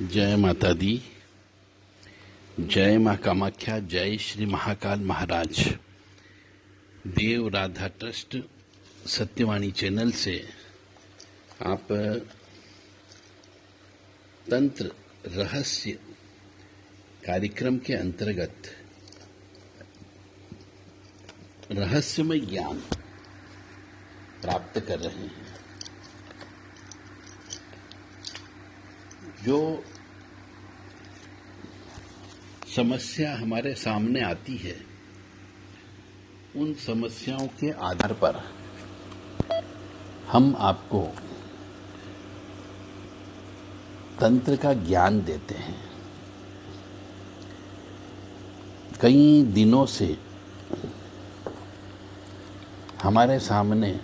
जय माता दी, जय माँ कामाख्या, जय श्री महाकाल महाराज। देव राधा ट्रस्ट सत्यवाणी चैनल से आप तंत्र रहस्य कार्यक्रम के अंतर्गत रहस्यमय ज्ञान प्राप्त कर रहे हैं। जो समस्या हमारे सामने आती है, उन समस्याओं के आधार पर हम आपको तंत्र का ज्ञान देते हैं। कई दिनों से हमारे सामने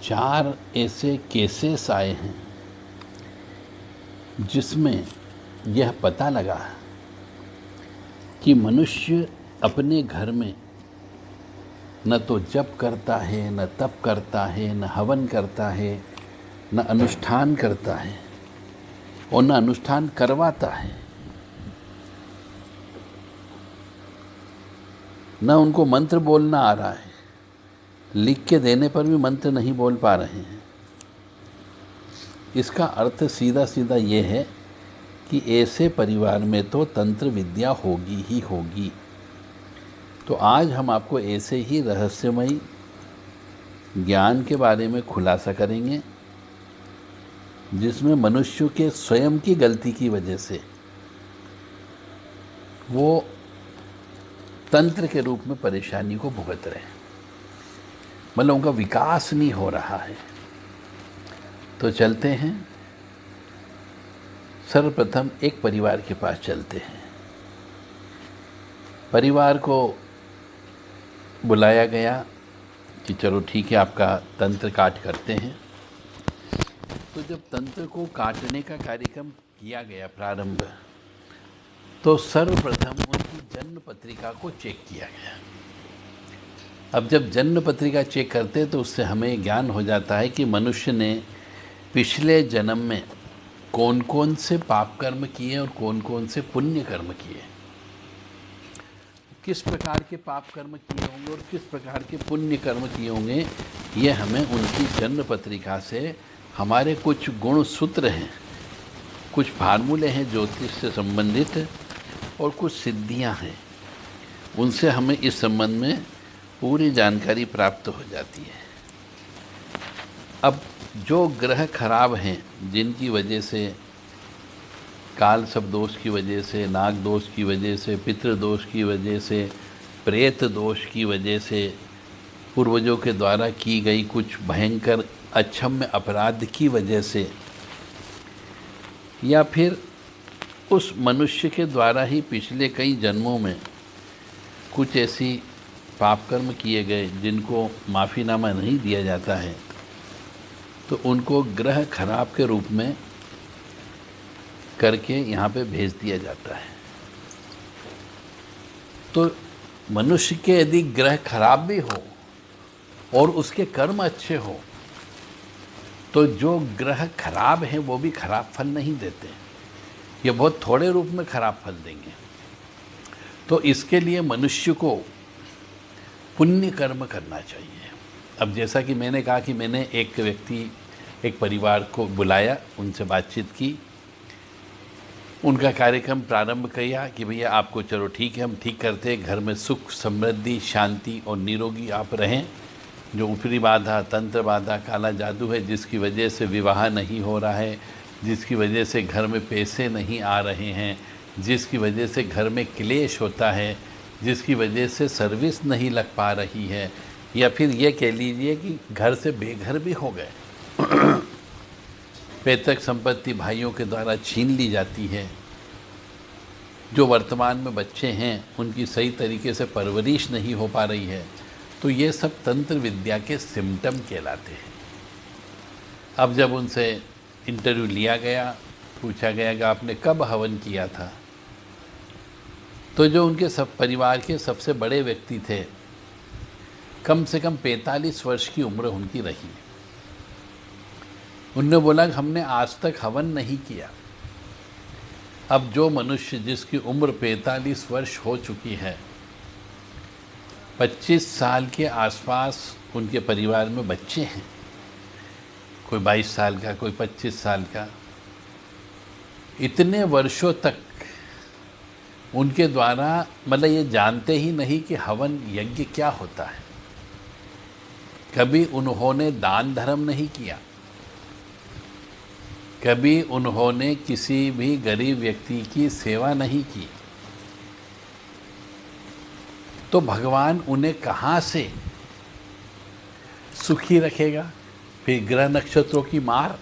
4 ऐसे केसेस आए हैं जिसमें यह पता लगा कि मनुष्य अपने घर में न तो जप करता है, न तप करता है, न हवन करता है, न अनुष्ठान करता है और न अनुष्ठान करवाता है। न उनको मंत्र बोलना आ रहा है, लिख के देने पर भी मंत्र नहीं बोल पा रहे हैं। इसका अर्थ सीधा सीधा ये है कि ऐसे परिवार में तो तंत्र विद्या होगी ही होगी। तो आज हम आपको ऐसे ही रहस्यमय ज्ञान के बारे में खुलासा करेंगे जिसमें मनुष्य के स्वयं की गलती की वजह से वो तंत्र के रूप में परेशानी को भुगत रहे हैं, मतलब उनका विकास नहीं हो रहा है। तो चलते हैं, सर्वप्रथम एक परिवार के पास चलते हैं। परिवार को बुलाया गया कि चलो ठीक है, आपका तंत्र काट करते हैं। तो जब तंत्र को काटने का कार्यक्रम किया गया प्रारंभ, तो सर्वप्रथम उनकी जन्म पत्रिका को चेक किया गया। अब जब जन्म पत्रिका चेक करते हैं तो उससे हमें ज्ञान हो जाता है कि मनुष्य ने पिछले जन्म में कौन कौन से पाप कर्म किए और कौन कौन से पुण्य कर्म किए, किस प्रकार के पाप कर्म किए होंगे और किस प्रकार के पुण्य कर्म किए होंगे। ये हमें उनकी जन्म पत्रिका से, हमारे कुछ गुण सूत्र हैं, कुछ फार्मूले हैं ज्योतिष से संबंधित और कुछ सिद्धियां हैं, उनसे हमें इस संबंध में पूरी जानकारी प्राप्त हो जाती है। अब जो ग्रह खराब हैं, जिनकी वजह से, काल सब दोष की वजह से, नाग दोष की वजह से, पितृ दोष की वजह से, प्रेत दोष की वजह से, पूर्वजों के द्वारा की गई कुछ भयंकर अक्षम्य अपराध की वजह से, या फिर उस मनुष्य के द्वारा ही पिछले कई जन्मों में कुछ ऐसी पाप कर्म किए गए जिनको माफ़ीनामा नहीं दिया जाता है, तो उनको ग्रह खराब के रूप में करके यहाँ पे भेज दिया जाता है। तो मनुष्य के यदि ग्रह खराब भी हो और उसके कर्म अच्छे हो, तो जो ग्रह खराब हैं वो भी खराब फल नहीं देते, ये बहुत थोड़े रूप में खराब फल देंगे। तो इसके लिए मनुष्य को पुण्य कर्म करना चाहिए। अब जैसा कि मैंने कहा कि मैंने एक परिवार को बुलाया, उनसे बातचीत की, उनका कार्यक्रम प्रारंभ किया कि भैया आपको चलो ठीक है, हम ठीक करते हैं, घर में सुख समृद्धि शांति और निरोगी आप रहें। जो ऊपरी बाधा, तंत्र बाधा, काला जादू है, जिसकी वजह से विवाह नहीं हो रहा है, जिसकी वजह से घर में पैसे नहीं आ रहे हैं, जिसकी वजह से घर में क्लेश होता है, जिसकी वजह से सर्विस नहीं लग पा रही है, या फिर ये कह लीजिए कि घर से बेघर भी हो गए, पैतृक संपत्ति भाइयों के द्वारा छीन ली जाती है, जो वर्तमान में बच्चे हैं उनकी सही तरीके से परवरिश नहीं हो पा रही है, तो ये सब तंत्र विद्या के सिम्टम कहलाते हैं। अब जब उनसे इंटरव्यू लिया गया, पूछा गया कि आपने कब हवन किया था, तो जो उनके सब परिवार के सबसे बड़े व्यक्ति थे, कम से कम 45 वर्ष की उम्र उनकी रही। उनने बोला कि हमने आज तक हवन नहीं किया। अब जो मनुष्य जिसकी उम्र 45 वर्ष हो चुकी है, 25 साल के आसपास उनके परिवार में बच्चे हैं, कोई 22 साल का, कोई 25 साल का, इतने वर्षों तक उनके द्वारा मतलब ये जानते ही नहीं कि हवन यज्ञ क्या होता है। कभी उन्होंने दान धर्म नहीं किया, कभी उन्होंने किसी भी गरीब व्यक्ति की सेवा नहीं की, तो भगवान उन्हें कहाँ से सुखी रखेगा। फिर ग्रह नक्षत्रों की मार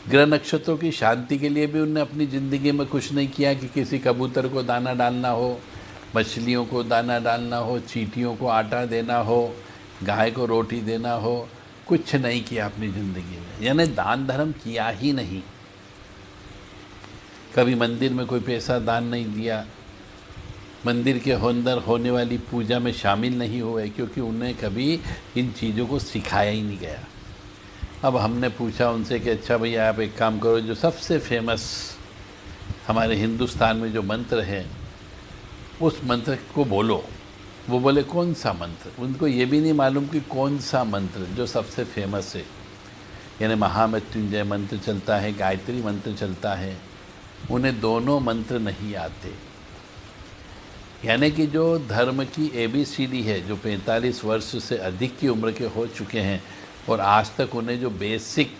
ग्रह नक्षत्रों की शांति के लिए भी उन्होंने अपनी ज़िंदगी में कुछ नहीं किया कि किसी कबूतर को दाना डालना हो, मछलियों को दाना डालना हो, चींटियों को आटा देना हो, गाय को रोटी देना हो, कुछ नहीं किया अपनी ज़िंदगी में, यानी दान धर्म किया ही नहीं। कभी मंदिर में कोई पैसा दान नहीं दिया, मंदिर के अंदर होने वाली पूजा में शामिल नहीं हुए, क्योंकि उन्हें कभी इन चीज़ों को सिखाया ही नहीं गया। अब हमने पूछा उनसे कि अच्छा भैया आप एक काम करो, जो सबसे फेमस हमारे हिंदुस्तान में जो मंत्र है उस मंत्र को बोलो। वो बोले कौन सा मंत्र? उनको ये भी नहीं मालूम कि कौन सा मंत्र जो सबसे फेमस है। यानी महामृत्युंजय मंत्र चलता है, गायत्री मंत्र चलता है, उन्हें दोनों मंत्र नहीं आते। यानी कि जो धर्म की ABCD है, जो 45 वर्ष से अधिक की उम्र के हो चुके हैं और आज तक उन्हें जो बेसिक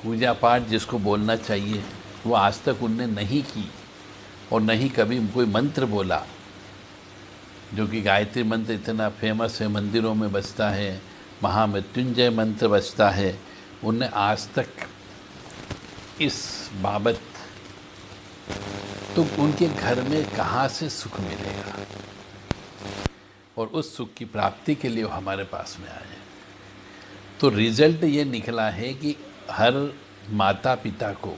पूजा पाठ जिसको बोलना चाहिए वो आज तक उनने नहीं की, और नहीं कभी कोई मंत्र बोला, जो कि गायत्री मंत्र इतना फेमस है, मंदिरों में बजता है, महामृत्युंजय मंत्र बजता है, उनने आज तक इस बाबत, तो उनके घर में कहाँ से सुख मिलेगा। और उस सुख की प्राप्ति के लिए वो हमारे पास में आए। तो रिजल्ट ये निकला है कि हर माता पिता को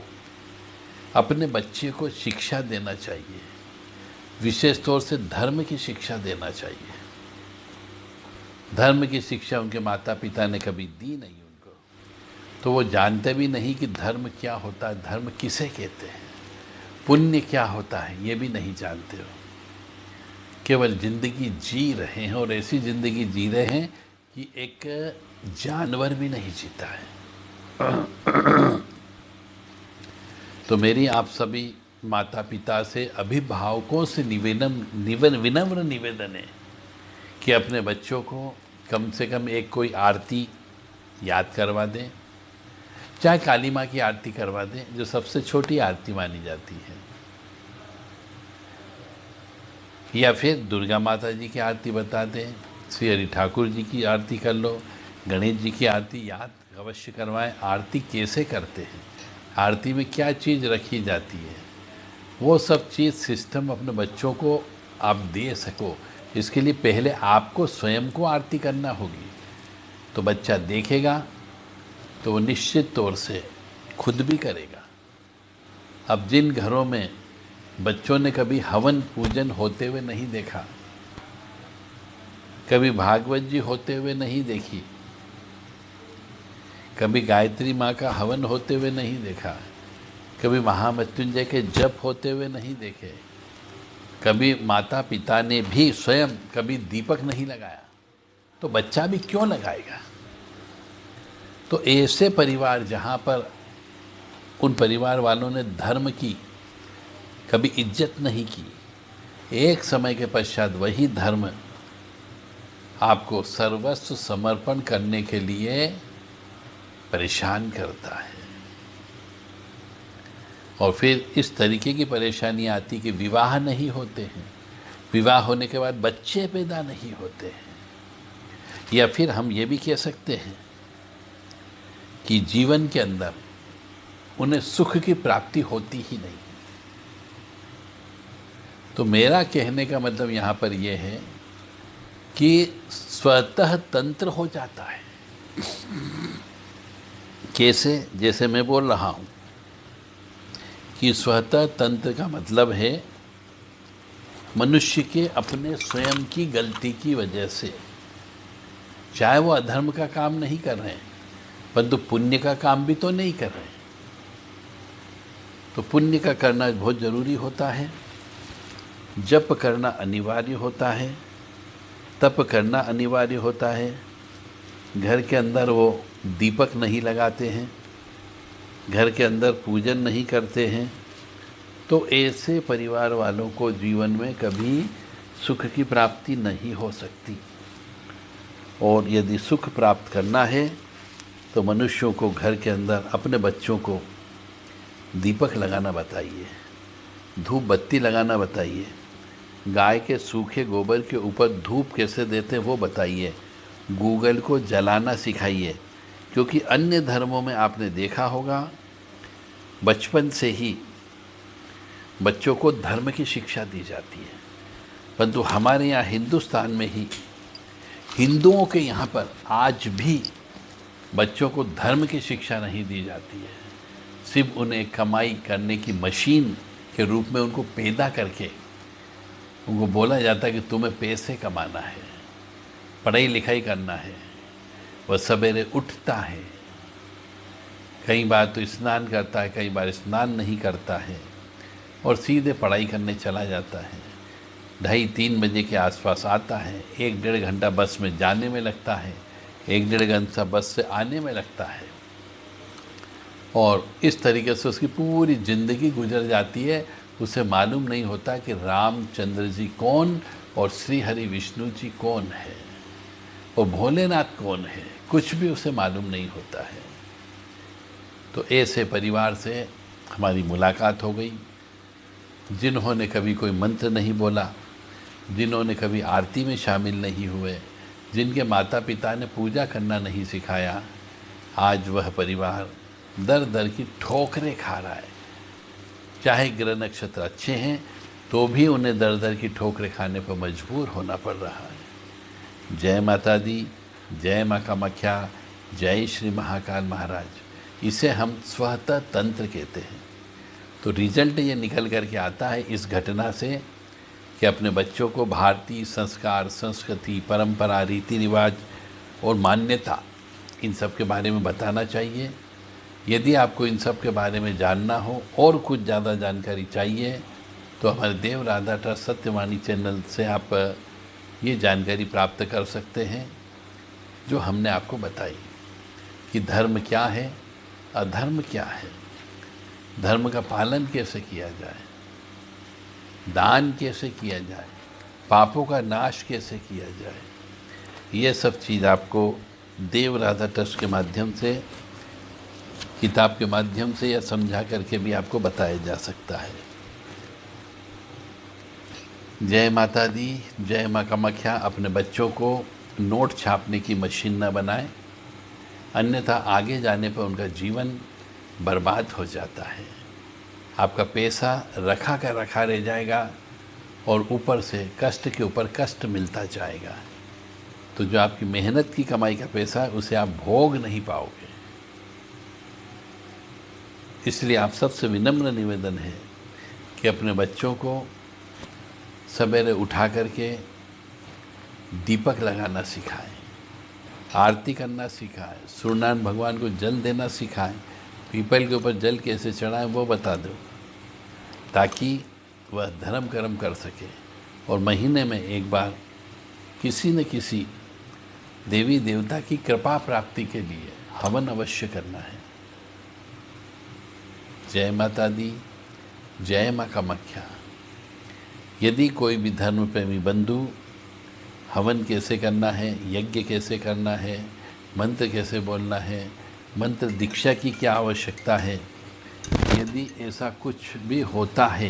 अपने बच्चे को शिक्षा देना चाहिए, विशेष तौर से धर्म की शिक्षा देना चाहिए। धर्म की शिक्षा उनके माता पिता ने कभी दी नहीं उनको, तो वो जानते भी नहीं कि धर्म क्या होता है, धर्म किसे कहते हैं, पुण्य क्या होता है, ये भी नहीं जानते हो। केवल जिंदगी जी रहे हैं, और ऐसी जिंदगी जी रहे हैं कि एक जानवर भी नहीं जीता है। तो मेरी आप सभी माता पिता से, अभिभावकों से विनम्र निवेदन है कि अपने बच्चों को कम से कम एक कोई आरती याद करवा दें, चाहे काली माँ की आरती करवा दें, जो सबसे छोटी आरती मानी जाती है, या फिर दुर्गा माता जी की आरती बता दें, श्री हरि ठाकुर जी की आरती कर लो, गणेश जी की आरती याद अवश्य करवाएं। आरती कैसे करते हैं, आरती में क्या चीज़ रखी जाती है, वो सब चीज़ सिस्टम अपने बच्चों को आप दे सको, इसके लिए पहले आपको स्वयं को आरती करना होगी। तो बच्चा देखेगा तो वो निश्चित तौर से खुद भी करेगा। अब जिन घरों में बच्चों ने कभी हवन पूजन होते हुए नहीं देखा, कभी भागवत जी होते हुए नहीं देखी, कभी गायत्री माँ का हवन होते हुए नहीं देखा, कभी महामृत्युंजय के जप होते हुए नहीं देखे, कभी माता पिता ने भी स्वयं कभी दीपक नहीं लगाया, तो बच्चा भी क्यों लगाएगा। तो ऐसे परिवार जहाँ पर उन परिवार वालों ने धर्म की कभी इज्जत नहीं की, एक समय के पश्चात वही धर्म आपको सर्वस्व समर्पण करने के लिए परेशान करता है। और फिर इस तरीके की परेशानी आती कि विवाह नहीं होते हैं, विवाह होने के बाद बच्चे पैदा नहीं होते हैं, या फिर हम ये भी कह सकते हैं कि जीवन के अंदर उन्हें सुख की प्राप्ति होती ही नहीं। तो मेरा कहने का मतलब यहाँ पर यह है कि स्वतः तंत्र हो जाता है। कैसे? जैसे मैं बोल रहा हूँ कि स्वतः तंत्र का मतलब है मनुष्य के अपने स्वयं की गलती की वजह से, चाहे वो अधर्म का काम नहीं कर रहे हैं, परंतु पुण्य का काम भी तो नहीं कर रहे। तो पुण्य का करना बहुत ज़रूरी होता है। जप करना अनिवार्य होता है, तप करना अनिवार्य होता है। घर के अंदर वो दीपक नहीं लगाते हैं, घर के अंदर पूजन नहीं करते हैं, तो ऐसे परिवार वालों को जीवन में कभी सुख की प्राप्ति नहीं हो सकती। और यदि सुख प्राप्त करना है तो मनुष्यों को घर के अंदर अपने बच्चों को दीपक लगाना बताइए, धूप बत्ती लगाना बताइए, गाय के सूखे गोबर के ऊपर धूप कैसे देते हैं वो बताइए, गूगल को जलाना सिखाइए। क्योंकि अन्य धर्मों में आपने देखा होगा बचपन से ही बच्चों को धर्म की शिक्षा दी जाती है, परंतु हमारे यहाँ हिंदुस्तान में ही हिंदुओं के यहाँ पर आज भी बच्चों को धर्म की शिक्षा नहीं दी जाती है। सिर्फ उन्हें कमाई करने की मशीन के रूप में उनको पैदा करके उनको बोला जाता है कि तुम्हें पैसे कमाना है, पढ़ाई लिखाई करना है। वह सवेरे उठता है, कई बार तो स्नान करता है, कई बार स्नान नहीं करता है और सीधे पढ़ाई करने चला जाता है। 2:30-3 बजे के आसपास आता है, 1-1.5 घंटा बस में जाने में लगता है, 1-1.5 घंटा बस से आने में लगता है और इस तरीके से उसकी पूरी ज़िंदगी गुजर जाती है। उसे मालूम नहीं होता कि रामचंद्र जी कौन और श्री हरि विष्णु जी कौन है और भोलेनाथ कौन है, कुछ भी उसे मालूम नहीं होता है। तो ऐसे परिवार से हमारी मुलाकात हो गई, जिन्होंने कभी कोई मंत्र नहीं बोला, जिन्होंने कभी आरती में शामिल नहीं हुए, जिनके माता पिता ने पूजा करना नहीं सिखाया। आज वह परिवार दर दर की ठोकरें खा रहा है। चाहे ग्रह नक्षत्र अच्छे हैं तो भी उन्हें दर दर की ठोकरें खाने पर मजबूर होना पड़ रहा है। जय माता दी, जय माँ कामाख्या, जय श्री महाकाल महाराज। इसे हम स्वतः तंत्र कहते हैं। तो रिजल्ट ये निकल करके आता है इस घटना से कि अपने बच्चों को भारतीय संस्कार, संस्कृति, परंपरा, रीति रिवाज और मान्यता इन सब के बारे में बताना चाहिए। यदि आपको इन सब के बारे में जानना हो और कुछ ज़्यादा जानकारी चाहिए तो हमारे देव राधा ट्रस्ट सत्यवाणी चैनल से आप ये जानकारी प्राप्त कर सकते हैं जो हमने आपको बताई कि धर्म क्या है, अधर्म क्या है, धर्म का पालन कैसे किया जाए, दान कैसे किया जाए, पापों का नाश कैसे किया जाए। ये सब चीज़ आपको देव राधा ट्रस्ट के माध्यम से, किताब के माध्यम से या समझा करके भी आपको बताया जा सकता है। जय माता दी, जय माँ कामाख्या। अपने बच्चों को नोट छापने की मशीन न बनाएं, अन्यथा आगे जाने पर उनका जीवन बर्बाद हो जाता है। आपका पैसा रखा का रखा रह जाएगा और ऊपर से कष्ट के ऊपर कष्ट मिलता जाएगा। तो जो आपकी मेहनत की कमाई का पैसा है उसे आप भोग नहीं पाओगे। इसलिए आप सबसे विनम्र निवेदन है कि अपने बच्चों को सवेरे उठा करके दीपक लगाना सिखाएं, आरती करना सिखाएं, सूर्यनारायण भगवान को जल देना सिखाएं, पीपल के ऊपर जल कैसे चढ़ाएं वो बता दो, ताकि वह धर्म कर्म कर सके। और महीने में एक बार किसी न किसी देवी देवता की कृपा प्राप्ति के लिए हवन अवश्य करना है। जय माता दी, जय माँ कामाख्या। यदि कोई भी धर्म प्रेमी बंधु हवन कैसे करना है, यज्ञ कैसे करना है, मंत्र कैसे बोलना है, मंत्र दीक्षा की क्या आवश्यकता है, यदि ऐसा कुछ भी होता है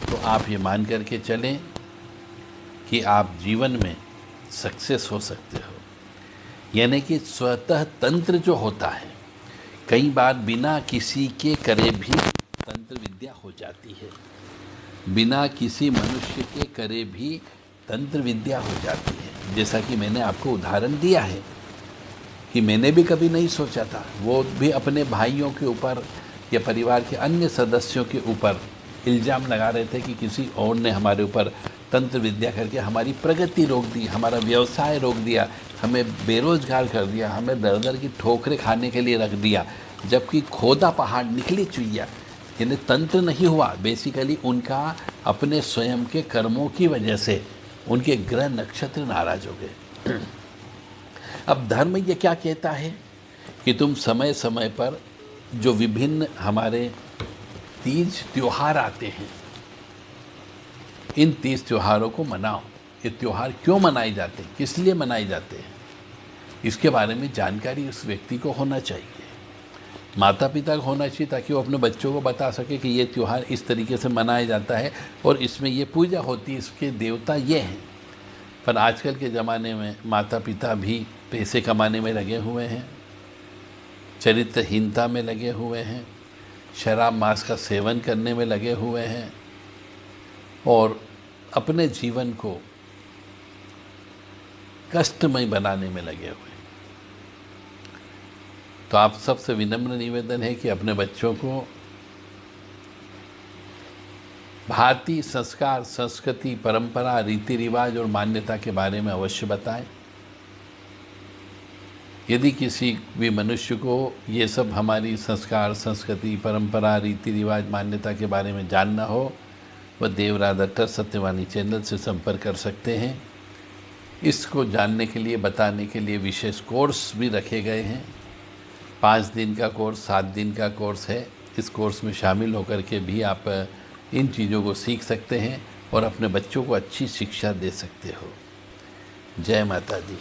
तो आप ये मान करके चलें कि आप जीवन में सक्सेस हो सकते हो। यानी कि स्वतः तंत्र जो होता है, कई बार बिना किसी के करे भी तंत्र विद्या हो जाती है, बिना किसी मनुष्य के करे भी तंत्र विद्या हो जाती है। जैसा कि मैंने आपको उदाहरण दिया है कि मैंने भी कभी नहीं सोचा था, वो भी अपने भाइयों के ऊपर या परिवार के अन्य सदस्यों के ऊपर इल्ज़ाम लगा रहे थे कि किसी और ने हमारे ऊपर तंत्र विद्या करके हमारी प्रगति रोक दी, हमारा व्यवसाय रोक दिया, हमें बेरोजगार कर दिया, हमें दर दर की ठोकरें खाने के लिए रख दिया, जबकि खोदा पहाड़ निकली चुईया। यानी तंत्र नहीं हुआ, बेसिकली उनका अपने स्वयं के कर्मों की वजह से उनके ग्रह नक्षत्र नाराज हो गए। अब धर्म ये क्या कहता है कि तुम समय समय पर जो विभिन्न हमारे तीज त्योहार आते हैं, इन तीज त्योहारों को मनाओ। ये त्योहार क्यों मनाए जाते हैं, किस लिए मनाए जाते हैं, इसके बारे में जानकारी उस व्यक्ति को होना चाहिए, माता पिता को होना चाहिए, ताकि वो अपने बच्चों को बता सके कि ये त्यौहार इस तरीके से मनाया जाता है और इसमें ये पूजा होती है, इसके देवता ये हैं। पर आजकल के ज़माने में माता पिता भी पैसे कमाने में लगे हुए हैं, चरित्रहीनता में लगे हुए हैं, शराब मांस का सेवन करने में लगे हुए हैं और अपने जीवन को कष्टमय बनाने में लगे हुए हैं। तो आप सबसे विनम्र निवेदन है कि अपने बच्चों को भारतीय संस्कार, संस्कृति, परंपरा, रीति रिवाज और मान्यता के बारे में अवश्य बताएं। यदि किसी भी मनुष्य को ये सब हमारी संस्कार, संस्कृति, परंपरा, रीति रिवाज, मान्यता के बारे में जानना हो, वह देवराज ट्रस्ट सत्यवाणी चैनल से संपर्क कर सकते हैं। इसको जानने के लिए, बताने के लिए विशेष कोर्स भी रखे गए हैं। 5 दिन का कोर्स, 7 दिन का कोर्स है। इस कोर्स में शामिल होकर के भी आप इन चीज़ों को सीख सकते हैं और अपने बच्चों को अच्छी शिक्षा दे सकते हो। जय माता दी।